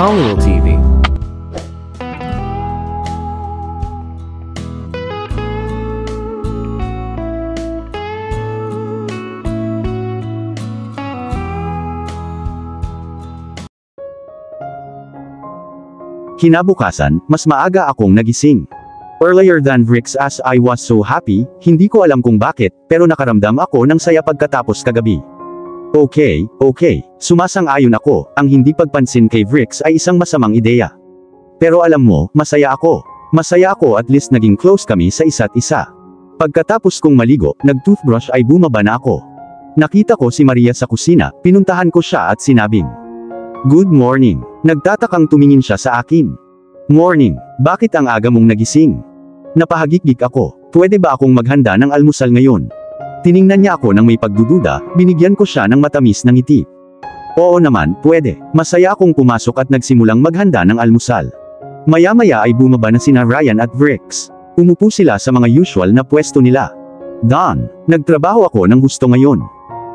Hollywood TV. Kinabukasan, mas maaga akong nagising. Earlier than Vrix as I was so happy, hindi ko alam kung bakit, pero nakaramdam ako ng saya pagkatapos kagabi. Okay, sumasang-ayon ako, ang hindi pagpansin kay Vrix ay isang masamang ideya. Pero alam mo, masaya ako. Masaya ako at least naging close kami sa isa't isa. Pagkatapos kong maligo, nag-toothbrush ay bumaba na ako. Nakita ko si Maria sa kusina, pinuntahan ko siya at sinabing, "Good morning." Nagtatakang tumingin siya sa akin. "Morning, bakit ang aga mong nagising?" Napahagikik ako, "Pwede ba akong maghanda ng almusal ngayon?" Tiningnan niya ako ng may pagdududa, binigyan ko siya ng matamis na ngiti. "Oo naman, pwede." Masaya akong pumasok at nagsimulang maghanda ng almusal. Maya-maya ay bumaba na sina Ryan at Vrix. Umupo sila sa mga usual na pwesto nila. "Don, nagtrabaho ako ng gusto ngayon.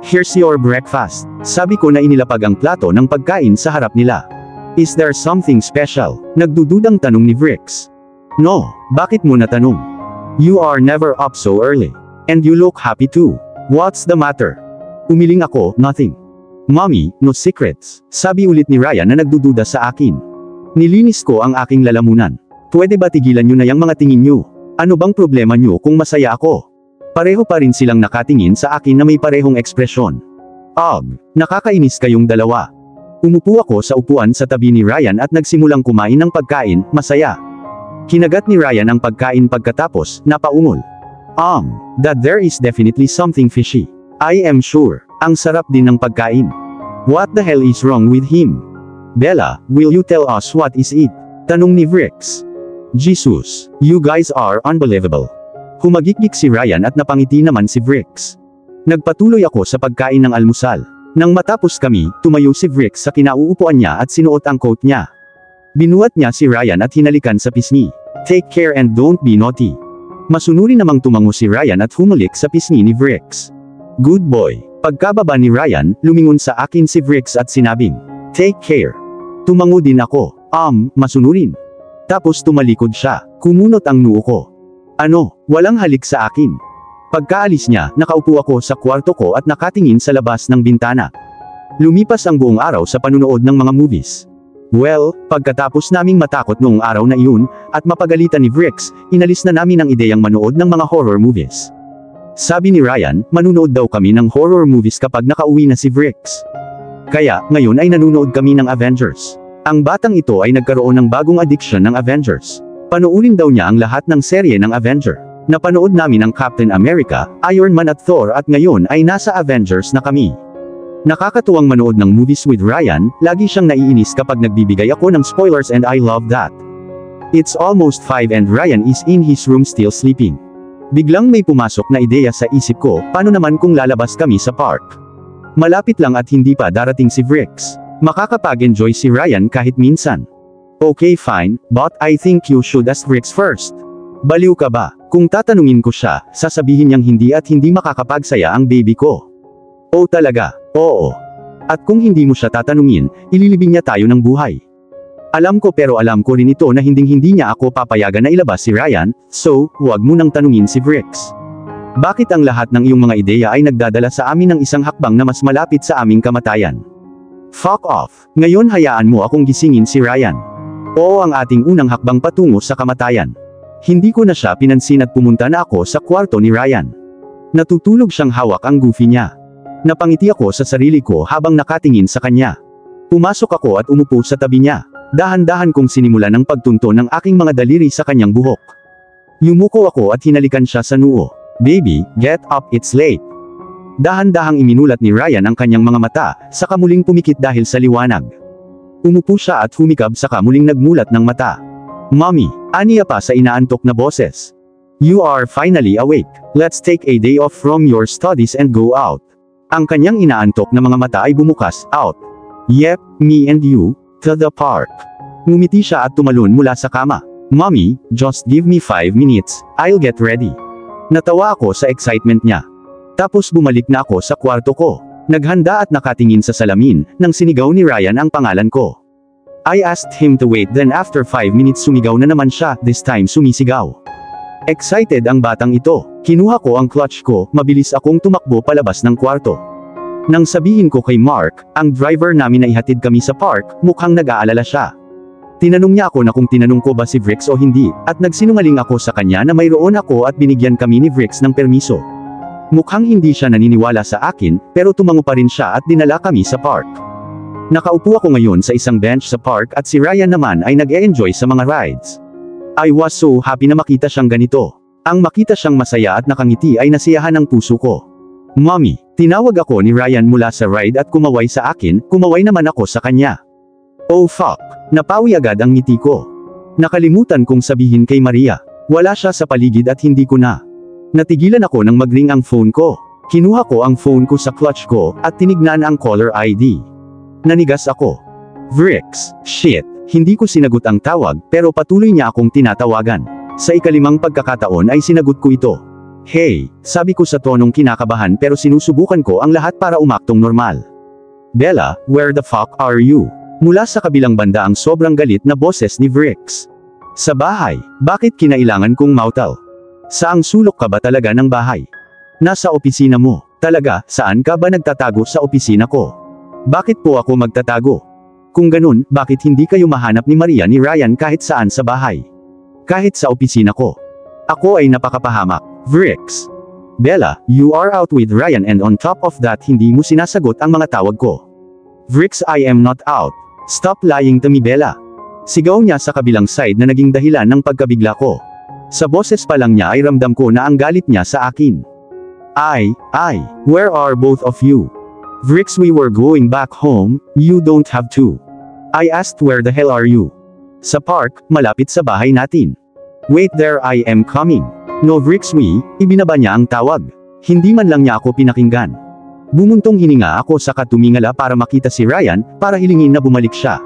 Here's your breakfast." Sabi ko na inilapag ang plato ng pagkain sa harap nila. "Is there something special?" Nagdududang tanong ni Vrix. "No, bakit mo natanong? You are never up so early. And you look happy too. What's the matter?" Umiling ako, "Nothing. Mommy, no secrets." Sabi ulit ni Ryan na nagdududa sa akin. Nilinis ko ang aking lalamunan. "Pwede ba tigilan nyo na yung mga tingin nyo? Ano bang problema nyo kung masaya ako?" Pareho pa rin silang nakatingin sa akin na may parehong ekspresyon. Nakakainis kayong dalawa." Umupo ako sa upuan sa tabi ni Ryan at nagsimulang kumain ng pagkain, masaya. Kinagat ni Ryan ang pagkain pagkatapos, napaungol. That there is definitely something fishy. I am sure. Ang sarap din ng pagkain. What the hell is wrong with him? Bella, will you tell us what is it? Tanong ni Vrix. Jesus, you guys are unbelievable. Humagikik si Ryan at napangiti naman si Vrix. Nagpatuloy ako sa pagkain ng almusal. Nang matapos kami, tumayo si Vrix sa kinauupuan niya at sinuot ang coat niya. Binuhat niya si Ryan at hinalikan sa pisngi. "Take care and don't be naughty." Masunuri namang tumango si Ryan at humulik sa pisngi ni Vrix. "Good boy." Pagkababa ni Ryan, lumingon sa akin si Vrix at sinabing, "Take care." Tumango din ako. Masunurin." Tapos tumalikod siya. Kumunot ang noo ko. "Ano, walang halik sa akin?" Pagkaalis niya, nakaupo ako sa kwarto ko at nakatingin sa labas ng bintana. Lumipas ang buong araw sa panunood ng mga movies. Well, pagkatapos naming matakot noong araw na iyon, at mapagalitan ni Vrix, inalis na namin ang ideyang manood ng mga horror movies. Sabi ni Ryan, manunood daw kami ng horror movies kapag nakauwi na si Vrix. Kaya, ngayon ay nanunood kami ng Avengers. Ang batang ito ay nagkaroon ng bagong addiction ng Avengers. Panoorin daw niya ang lahat ng serye ng Avenger. Napanood namin ang Captain America, Iron Man at Thor at ngayon ay nasa Avengers na kami. Nakakatuwang manood ng movies with Ryan, lagi siyang naiinis kapag nagbibigay ako ng spoilers and I love that. It's almost 5 and Ryan is in his room still sleeping. Biglang may pumasok na ideya sa isip ko, paano naman kung lalabas kami sa park? Malapit lang at hindi pa darating si Vrix. Makakapag-enjoy si Ryan kahit minsan. Okay fine, but I think you should ask Vrix first. Baliw ka ba? Kung tatanungin ko siya, sasabihin niyang hindi at hindi makakapagsaya ang baby ko. Oh talaga? Oo. At kung hindi mo siya tatanungin, ililibing niya tayo ng buhay. Alam ko pero alam ko rin ito na hinding-hindi niya ako papayagan na ilabas si Ryan, so, huwag mo nang tanungin si Vrix. Bakit ang lahat ng iyong mga ideya ay nagdadala sa amin ng isang hakbang na mas malapit sa aming kamatayan? Fuck off. Ngayon hayaan mo akong gisingin si Ryan. Oo ang ating unang hakbang patungo sa kamatayan. Hindi ko na siya pinansin at pumunta na ako sa kwarto ni Ryan. Natutulog siyang hawak ang goofy niya. Napangiti ako sa sarili ko habang nakatingin sa kanya. Pumasok ako at umupo sa tabi niya. Dahan-dahan kong sinimulan ang pagtunto ng aking mga daliri sa kanyang buhok. Yumuko ako at hinalikan siya sa noo. "Baby, get up, it's late." Dahan-dahang iminulat ni Ryan ang kanyang mga mata, saka muling pumikit dahil sa liwanag. Umupo siya at humikab saka muling nagmulat ng mata. "Mommy," aniya pa sa inaantok na boses. "You are finally awake. Let's take a day off from your studies and go out." Ang kanyang inaantok na mga mata ay bumukas, "Out." "Yep, me and you, to the park." Ngumiti siya at tumalon mula sa kama. "Mommy, just give me 5 minutes, I'll get ready." Natawa ako sa excitement niya. Tapos bumalik na ako sa kwarto ko. Naghanda at nakatingin sa salamin, nang sinigaw ni Ryan ang pangalan ko. I asked him to wait, then after 5 minutes sumigaw na naman siya, this time sumisigaw. Excited ang batang ito. Kinuha ko ang clutch ko, mabilis akong tumakbo palabas ng kwarto. Nang sabihin ko kay Mark, ang driver namin na ihatid kami sa park, mukhang nag-aalala siya. Tinanong niya ako na kung tinanong ko ba si Vrix o hindi, at nagsinungaling ako sa kanya na mayroon ako at binigyan kami ni Vrix ng permiso. Mukhang hindi siya naniniwala sa akin, pero tumango pa rin siya at dinala kami sa park. Nakaupo ako ngayon sa isang bench sa park at si Ryan naman ay nag-e-enjoy sa mga rides. I was so happy na makita siyang ganito. Ang makita siyang masaya at nakangiti ay nasiyahan ang puso ko. Mommy, tinawag ako ni Ryan mula sa ride at kumaway sa akin, kumaway naman ako sa kanya. Oh fuck, napawi agad ang ngiti ko. Nakalimutan kong sabihin kay Maria. Wala siya sa paligid at hindi ko na. Natigilan ako nang mag-ring ang phone ko. Kinuha ko ang phone ko sa clutch ko, at tinignan ang caller ID. Nanigas ako. Vrix, shit, hindi ko sinagot ang tawag, pero patuloy niya akong tinatawagan. Sa ikalimang pagkakataon ay sinagot ko ito. Hey, sabi ko sa tonong kinakabahan pero sinusubukan ko ang lahat para umaktong normal. Bella, where the fuck are you? Mula sa kabilang banda ang sobrang galit na boses ni Vrix. Sa bahay, bakit kinailangan kong mautal? Saang sulok ka ba talaga ng bahay? Nasa opisina mo. Talaga, saan ka ba nagtatago sa opisina ko? Bakit po ako magtatago? Kung ganun, bakit hindi kayo mahanap ni Maria ni Ryan kahit saan sa bahay? Kahit sa opisina ko. Ako ay napakapahamak. Vrix. Bella, you are out with Ryan and on top of that hindi mo sinasagot ang mga tawag ko. Vrix, I am not out. Stop lying to me, Bella. Sigaw niya sa kabilang side na naging dahilan ng pagkabigla ko. Sa boses pa lang niya ay ramdam ko na ang galit niya sa akin. Where are both of you? Vrix, we were going back home, you don't have to. I asked, where the hell are you? Sa park, malapit sa bahay natin. Wait there, I am coming. No Vrix, ibinaba niya ang tawag. Hindi man lang niya ako pinakinggan. Bumuntong hininga ako saka tumingala para makita si Ryan, para hilingin na bumalik siya.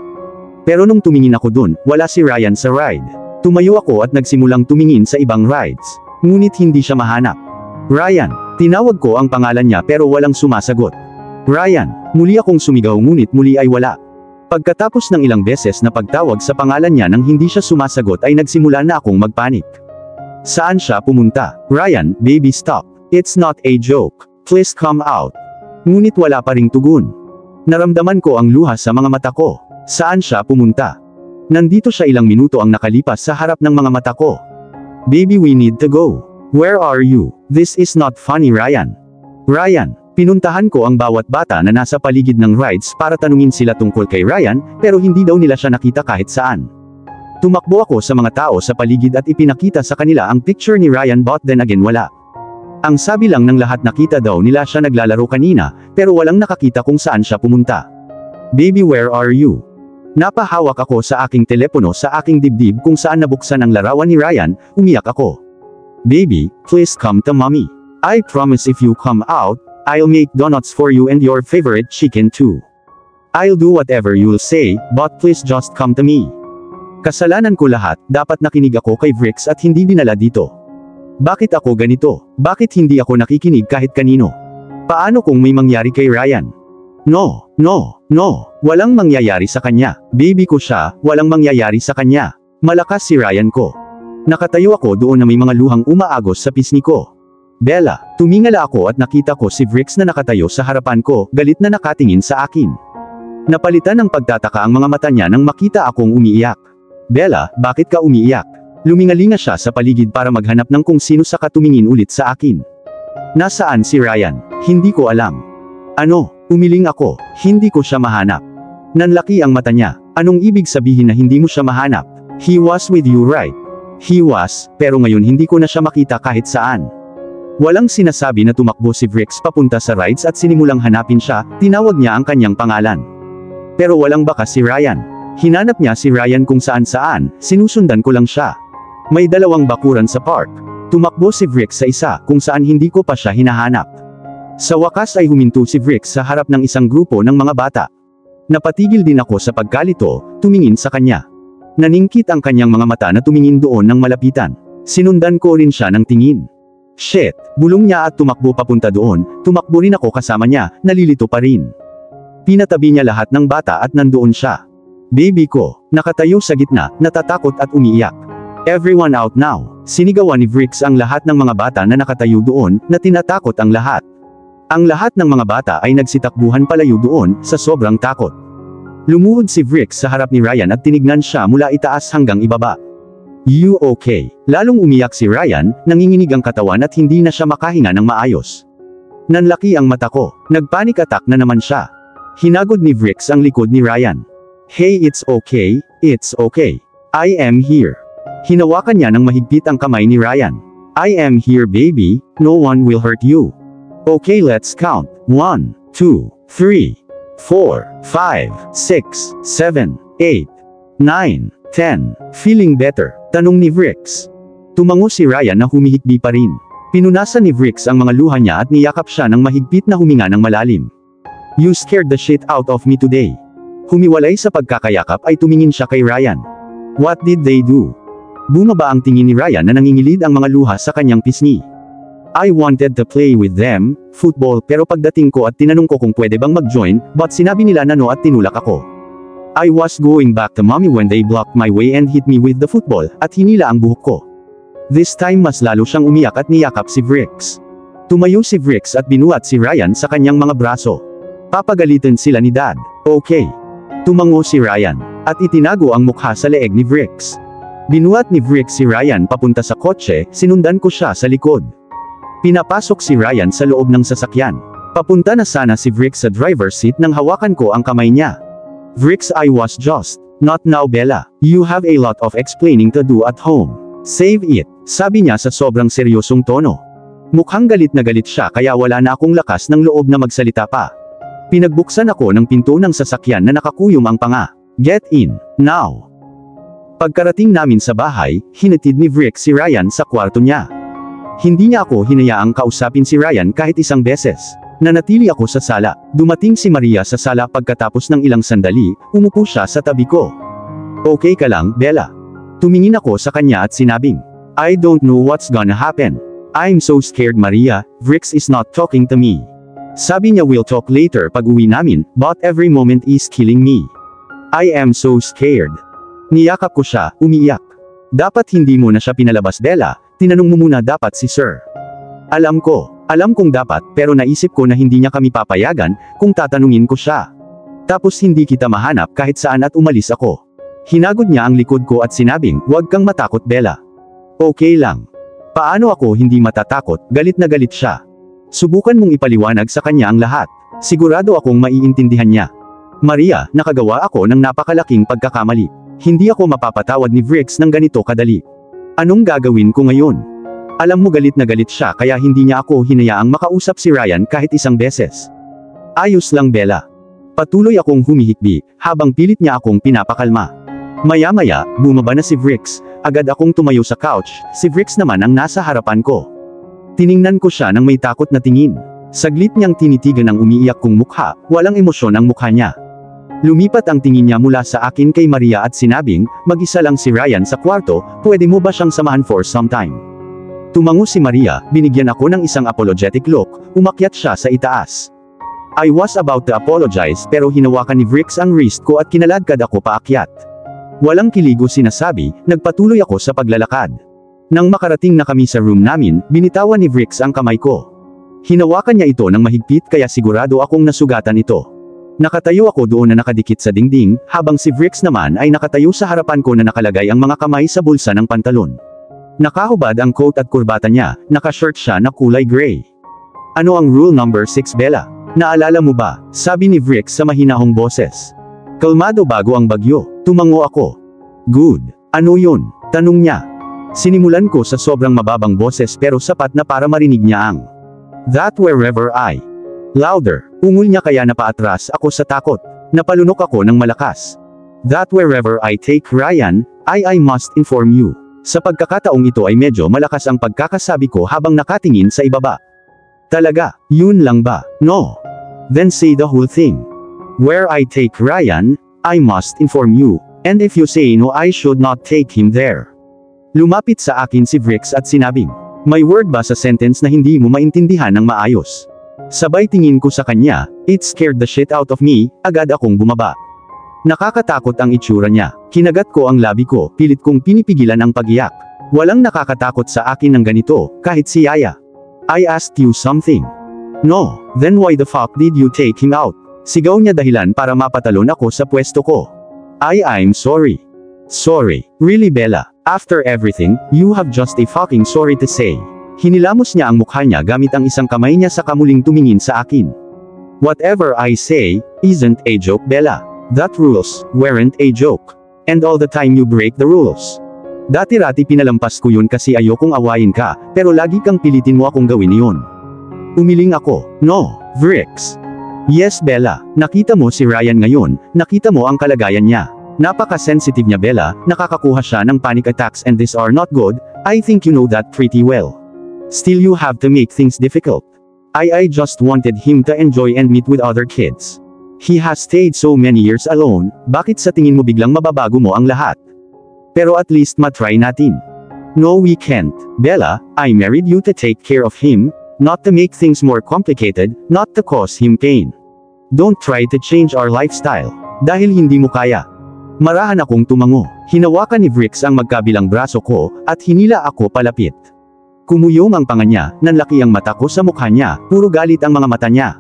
Pero nung tumingin ako dun, wala si Ryan sa ride. Tumayo ako at nagsimulang tumingin sa ibang rides. Ngunit hindi siya mahanap. Ryan, tinawag ko ang pangalan niya pero walang sumasagot. Ryan, muli akong sumigaw ngunit muli ay wala. Pagkatapos ng ilang beses na pagtawag sa pangalan niya nang hindi siya sumasagot ay nagsimula na akong magpanik. Saan siya pumunta? Ryan, baby stop. It's not a joke. Please come out. Ngunit wala pa ring tugon. Naramdaman ko ang luha sa mga mata ko. Saan siya pumunta? Nandito siya ilang minuto ang nakalipas sa harap ng mga mata ko. Baby, we need to go. Where are you? This is not funny, Ryan. Ryan, pinuntahan ko ang bawat bata na nasa paligid ng rides para tanungin sila tungkol kay Ryan, pero hindi daw nila siya nakita kahit saan. Tumakbo ako sa mga tao sa paligid at ipinakita sa kanila ang picture ni Ryan, but then again wala. Ang sabi lang ng lahat, nakita daw nila siya naglalaro kanina, pero walang nakakita kung saan siya pumunta. Baby, where are you? Napahawak ako sa aking telepono sa aking dibdib kung saan nabuksan ang larawan ni Ryan, umiyak ako. Baby, please come to mommy. I promise if you come out, I'll make donuts for you and your favorite chicken too. I'll do whatever you'll say, but please just come to me. Kasalanan ko lahat, dapat nakinig ako kay Vrix at hindi dinala dito. Bakit ako ganito? Bakit hindi ako nakikinig kahit kanino? Paano kung may mangyari kay Ryan? No, walang mangyayari sa kanya. Baby ko siya, walang mangyayari sa kanya. Malakas si Ryan ko. Nakatayo ako doon na may mga luhang umaagos sa pisngi ko. Bella, tumingala ako at nakita ko si Vrix na nakatayo sa harapan ko, galit na nakatingin sa akin. Napalitan ng pagtataka ang mga mata niya nang makita akong umiiyak. Bella, bakit ka umiiyak? Lumingalinga siya sa paligid para maghanap ng kung sino sa katumingin ulit sa akin. Nasaan si Ryan? Hindi ko alam. Ano? Umiling ako. Hindi ko siya mahanap. Nanlaki ang mata niya. Anong ibig sabihin na hindi mo siya mahanap? He was with you, right? He was, pero ngayon hindi ko na siya makita kahit saan. Walang sinasabi na tumakbo si Vrix papunta sa rides at sinimulang hanapin siya, tinawag niya ang kanyang pangalan. Pero walang bakas si Ryan. Hinanap niya si Ryan kung saan-saan, sinusundan ko lang siya. May dalawang bakuran sa park. Tumakbo si Vrix sa isa, kung saan hindi ko pa siya hinahanap. Sa wakas ay huminto si Vrix sa harap ng isang grupo ng mga bata. Napatigil din ako sa pagkalito, tumingin sa kanya. Naningkit ang kanyang mga mata na tumingin doon ng malapitan. Sinundan ko rin siya ng tingin. Shit, bulong niya at tumakbo papunta doon, tumakbo rin ako kasama niya, nalilito pa rin. Pinatabi niya lahat ng bata at nandoon siya. Baby ko, nakatayo sa gitna, natatakot at umiiyak. Everyone out now. Sinigawan ni Vrix ang lahat ng mga bata na nakatayo doon, na tinatakot ang lahat. Ang lahat ng mga bata ay nagsitakbuhan palayo doon, sa sobrang takot. Lumuhod si Vrix sa harap ni Ryan at tinignan siya mula itaas hanggang ibaba. You okay? Lalong umiyak si Ryan, nanginginig ang katawan at hindi na siya makahinga ng maayos. Nanlaki ang mata ko, nagpanic attack na naman siya. Hinagod ni Vrix ang likod ni Ryan. Hey, it's okay, it's okay. I am here. Hinawakan niya ng mahigpit ang kamay ni Ryan. I am here baby, no one will hurt you. Okay, let's count. 1, 2, 3, 4, 5, 6, 7, 8, 9, 10. Feeling better? Tanong ni Vrix. Tumango si Ryan na humihikbi pa rin. Pinunasan ni Vrix ang mga luha niya at niyakap siya ng mahigpit na huminga ng malalim. You scared the shit out of me today. Humiwalay sa pagkakayakap ay tumingin siya kay Ryan. What did they do? Bumaba ang tingin ni Ryan na nangingilid ang mga luha sa kanyang pisngi. I wanted to play with them, football, pero pagdating ko at tinanong ko kung pwede bang mag-join, but sinabi nila na no at tinulak ako. I was going back to mommy when they blocked my way and hit me with the football, at hinila ang buhok ko. This time mas lalo siyang umiyak at niyakap si Vrix. Tumayo si Vrix at binuhat si Ryan sa kanyang mga braso. Papagalitan sila ni Dad. Okay. Tumango si Ryan, at itinago ang mukha sa leeg ni Vrix. Binuhat ni Vrix si Ryan papunta sa kotse, sinundan ko siya sa likod. Pinapasok si Ryan sa loob ng sasakyan. Papunta na sana si Vrix sa driver's seat nang hawakan ko ang kamay niya. Vrix, I was just, not now Bella, you have a lot of explaining to do at home. Save it, sabi niya sa sobrang seryosong tono. Mukhang galit na galit siya kaya wala na akong lakas ng loob na magsalita pa. Pinagbuksan ako ng pinto ng sasakyan na nakakuyom ang panga. Get in, now. Pagkarating namin sa bahay, hinatid ni Vrix si Ryan sa kwarto niya. Hindi niya ako hinayaang kausapin si Ryan kahit isang beses. Nanatili ako sa sala. Dumating si Maria sa sala pagkatapos ng ilang sandali, umupo siya sa tabi ko. Okay ka lang, Bella? Tumingin ako sa kanya at sinabing, I don't know what's gonna happen. I'm so scared Maria, Vrix is not talking to me. Sabi niya we'll talk later pag uwi namin, but every moment is killing me. I am so scared. Niyakap ko siya, umiiyak. Dapat hindi mo na siya pinalabas Bella, tinanong mo muna dapat si Sir. Alam kong dapat, pero naisip ko na hindi niya kami papayagan, kung tatanungin ko siya. Tapos hindi kita mahanap kahit saan at umalis ako. Hinagod niya ang likod ko at sinabing, huwag kang matakot Bella. Okay lang. Paano ako hindi matatakot, galit na galit siya. Subukan mong ipaliwanag sa kanya ang lahat. Sigurado akong maiintindihan niya. Maria, nakagawa ako ng napakalaking pagkakamali. Hindi ako mapapatawad ni Vrix ng ganito kadali. Anong gagawin ko ngayon? Alam mo galit na galit siya kaya hindi niya ako hinayaang makausap si Ryan kahit isang beses. Ayos lang Bella. Patuloy akong humihikbi, habang pilit niya akong pinapakalma. Maya-maya, bumaba na si Vrix, agad akong tumayo sa couch, si Vrix naman ang nasa harapan ko. Tiningnan ko siya ng may takot na tingin. Saglit niyang tinitigan ang umiiyak kong mukha, walang emosyon ang mukha niya. Lumipat ang tingin niya mula sa akin kay Maria at sinabing, mag-isa lang si Ryan sa kwarto, pwede mo ba siyang samahan for some time? Tumango si Maria, binigyan ako ng isang apologetic look, umakyat siya sa itaas. I was about to apologize pero hinawakan ni Vrix ang wrist ko at kinaladkad ako paakyat. Walang kiligo sinasabi, nagpatuloy ako sa paglalakad. Nang makarating na kami sa room namin, binitawan ni Vrix ang kamay ko. Hinawakan niya ito ng mahigpit kaya sigurado akong nasugatan ito. Nakatayo ako doon na nakadikit sa dingding, habang si Vrix naman ay nakatayo sa harapan ko na nakalagay ang mga kamay sa bulsa ng pantalon. Nakahubad ang coat at kurbata niya, naka-shirt siya na kulay gray. Ano ang rule number 6 Bella? Naalala mo ba? Sabi ni Vrix sa mahinahong boses. Kalmado bago ang bagyo, tumango ako. Good. Ano yun? Tanong niya. Sinimulan ko sa sobrang mababang boses pero sapat na para marinig niya ang that wherever I. Louder. Ungol niya kaya napaatras ako sa takot. Napalunok ako ng malakas. That wherever I take Ryan, I must inform you. Sa pagkakataong ito ay medyo malakas ang pagkakasabi ko habang nakatingin sa ibaba. Talaga, yun lang ba? No. Then say the whole thing. Where I take Ryan, I must inform you, and if you say no I should not take him there. Lumapit sa akin si Vrix at sinabing, may word ba sa sentence na hindi mo maintindihan ng maayos? Sabay tingin ko sa kanya, it scared the shit out of me, agad akong bumaba. Nakakatakot ang itsura niya. Kinagat ko ang labi ko, pilit kong pinipigilan ang pag-iyak. Walang nakakatakot sa akin ng ganito, kahit si Yaya. I asked you something. No, then why the fuck did you take him out? Sigaw niya dahilan para mapatalon ako sa pwesto ko. I'm sorry. Sorry, really Bella, after everything, you have just a fucking sorry to say. Hinilamos niya ang mukha niya gamit ang isang kamay niya sa kamuling tumingin sa akin. Whatever I say, isn't a joke Bella. That rules weren't a joke. And all the time you break the rules. Dati-rati pinalampas ko yun kasi ayokong awayin ka, pero lagi kang pilitin mo akong gawin iyon. Umiling ako. No, Vrix. Yes Bella, nakita mo si Ryan ngayon, nakita mo ang kalagayan niya. Napaka-sensitive niya Bella, nakakakuha siya ng panic attacks and these are not good, I think you know that pretty well. Still you have to make things difficult. I just wanted him to enjoy and meet with other kids. He has stayed so many years alone, bakit sa tingin mo biglang mababago mo ang lahat? Pero at least matry natin. No we can't, Bella, I married you to take care of him, not to make things more complicated, not to cause him pain. Don't try to change our lifestyle, dahil hindi mo kaya. Marahan akong tumango, hinawakan ni Vrix ang magkabilang braso ko, at hinila ako palapit. Kumuyong ang panga niya, nanlaki ang mata ko sa mukha niya, puro galit ang mga mata niya.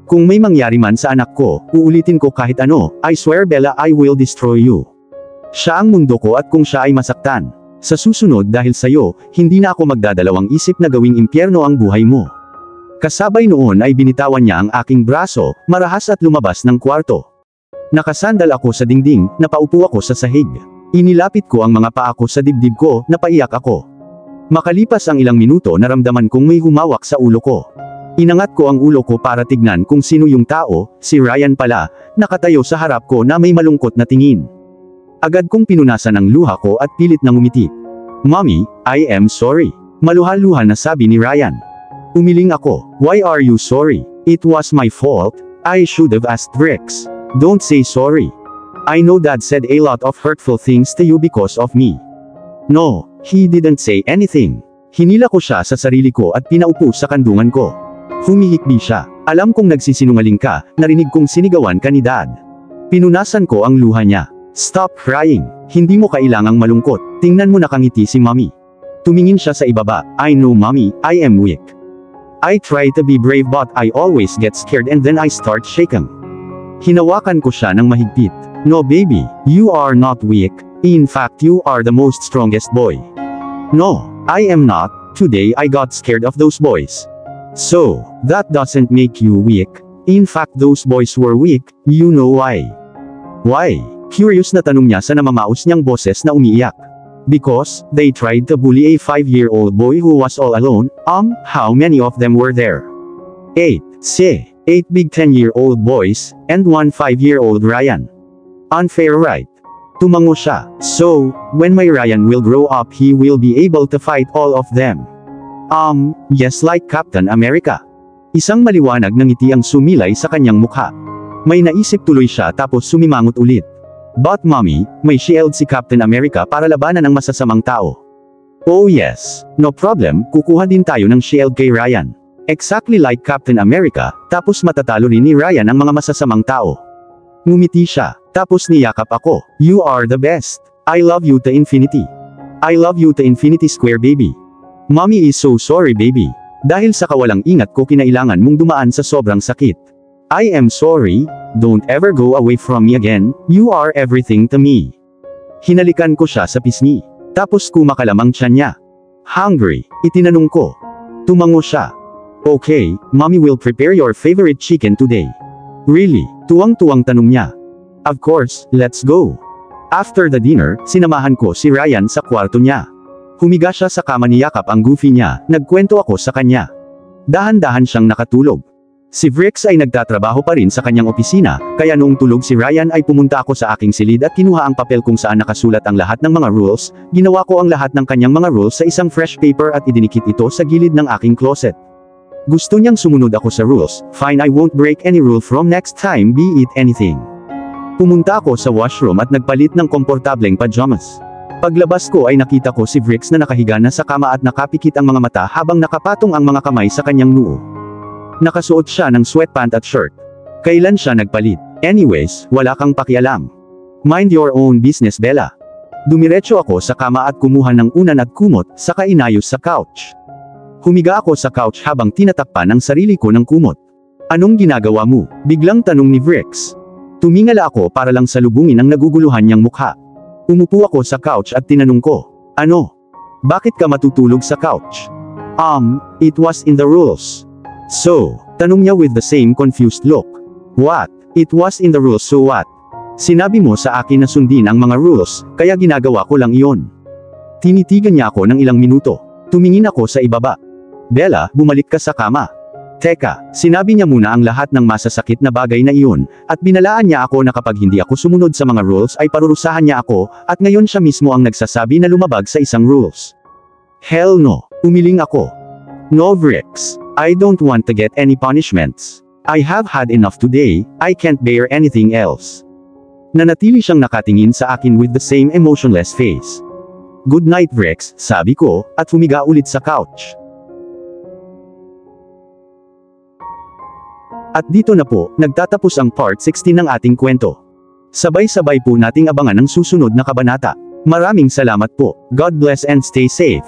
Kung may mangyari man sa anak ko, uulitin ko kahit ano, I swear Bella I will destroy you. Siya ang mundo ko at kung siya ay masaktan. Sa susunod dahil sa'yo, hindi na ako magdadalawang isip na gawing impyerno ang buhay mo. Kasabay noon ay binitawan niya ang aking braso, marahas at lumabas ng kwarto. Nakasandal ako sa dingding, napaupo ako sa sahig. Inilapit ko ang mga paa ko sa dibdib ko, napaiyak ako. Makalipas ang ilang minuto naramdaman kong may humawak sa ulo ko. Inangat ko ang ulo ko para tignan kung sino yung tao, si Ryan pala, nakatayo sa harap ko na may malungkot na tingin. Agad kong pinunasan ang luha ko at pilit na ngumiti. Mommy, I am sorry. Maluha-luha na sabi ni Ryan. Umiling ako. Why are you sorry? It was my fault. I should have asked Vrix. Don't say sorry. I know Dad said a lot of hurtful things to you because of me. No, he didn't say anything. Hinila ko siya sa sarili ko at pinaupo sa kandungan ko. Humihikbi siya. Alam kong nagsisinungaling ka, narinig kong sinigawan ka ni Dad. Pinunasan ko ang luha niya. Stop crying. Hindi mo kailangang malungkot. Tingnan mo nakangiti si Mommy. Tumingin siya sa ibaba. I know Mommy, I am weak. I try to be brave but I always get scared and then I start shaking. Hinawakan ko siya ng mahigpit. No baby, you are not weak. In fact you are the most strongest boy. No, I am not. Today I got scared of those boys. So, that doesn't make you weak. In fact those boys were weak, you know why. Why? Curious na tanong niya sa namamaos niyang boses na umiiyak. Because, they tried to bully a 5-year-old boy who was all alone. How many of them were there? 8. See. 8 big 10-year-old boys, and 1 5-year-old Ryan. Unfair right? Tumango siya. So, when my Ryan will grow up he will be able to fight all of them. Yes like Captain America. Isang maliwanag na ngiti ang sumilay sa kanyang mukha. May naisip tuloy siya tapos sumimangot ulit. But mommy, may shield si Captain America para labanan ang masasamang tao. Oh yes, no problem, kukuha din tayo ng shield kay Ryan. Exactly like Captain America, tapos matatalo rin ni Ryan ang mga masasamang tao. Ngumiti siya, tapos niyakap ako. You are the best. I love you to infinity. I love you to infinity square baby. Mommy is so sorry baby. Dahil sa kawalang ingat ko kinailangan mong dumaan sa sobrang sakit. I am sorry, don't ever go away from me again, you are everything to me. Hinalikan ko siya sa pisngi. Tapos kumakalamang tiyan niya. Hungry, itinanong ko. Tumango siya. Okay, mommy will prepare your favorite chicken today. Really? Tuwang-tuwang tanong niya. Of course, let's go. After the dinner, sinamahan ko si Ryan sa kwarto niya. Humiga siya sa kama niyakap ang goofy niya, nagkwento ako sa kanya. Dahan-dahan siyang nakatulog. Si Vrix ay nagtatrabaho pa rin sa kanyang opisina, kaya noong tulog si Ryan ay pumunta ako sa aking silid at kinuha ang papel kung saan nakasulat ang lahat ng mga rules, ginawa ko ang lahat ng kanyang mga rules sa isang fresh paper at idinikit ito sa gilid ng aking closet. Gusto niyang sumunod ako sa rules, fine I won't break any rule from next time be it anything. Pumunta ako sa washroom at nagpalit ng komportableng pajamas. Paglabas ko ay nakita ko si Vrix na nakahiga na sa kama at nakapikit ang mga mata habang nakapatong ang mga kamay sa kanyang noo. Nakasuot siya ng sweatpant at shirt. Kailan siya nagpalit? Anyways, wala kang pakialam. Mind your own business, Bella. Dumiretso ako sa kama at kumuha ng unan at kumot, saka inayos sa couch. Humiga ako sa couch habang tinatakpan ang sarili ko ng kumot. Anong ginagawa mo? Biglang tanong ni Vrix. Tumingala ako para lang salubungin ang naguguluhan niyang mukha. Umupo ako sa couch at tinanong ko, ano? Bakit ka matutulog sa couch? It was in the rules. So, tanong niya with the same confused look. What? It was in the rules, so what? Sinabi mo sa akin na sundin ang mga rules, kaya ginagawa ko lang iyon. Tinitigan niya ako ng ilang minuto. Tumingin ako sa ibaba. Bella, bumalik ka sa kama. Teka, sinabi niya muna ang lahat ng masasakit na bagay na iyon, at binalaan niya ako na kapag hindi ako sumunod sa mga rules ay parurusahan niya ako, at ngayon siya mismo ang nagsasabi na lumabag sa isang rules. Hell no, umiling ako. No Vrix, I don't want to get any punishments. I have had enough today, I can't bear anything else. Nanatili siyang nakatingin sa akin with the same emotionless face. Good night Vrix, sabi ko, at humiga ulit sa couch. At dito na po, nagtatapos ang part 16 ng ating kwento. Sabay-sabay po nating abangan ang susunod na kabanata. Maraming salamat po. God bless and stay safe.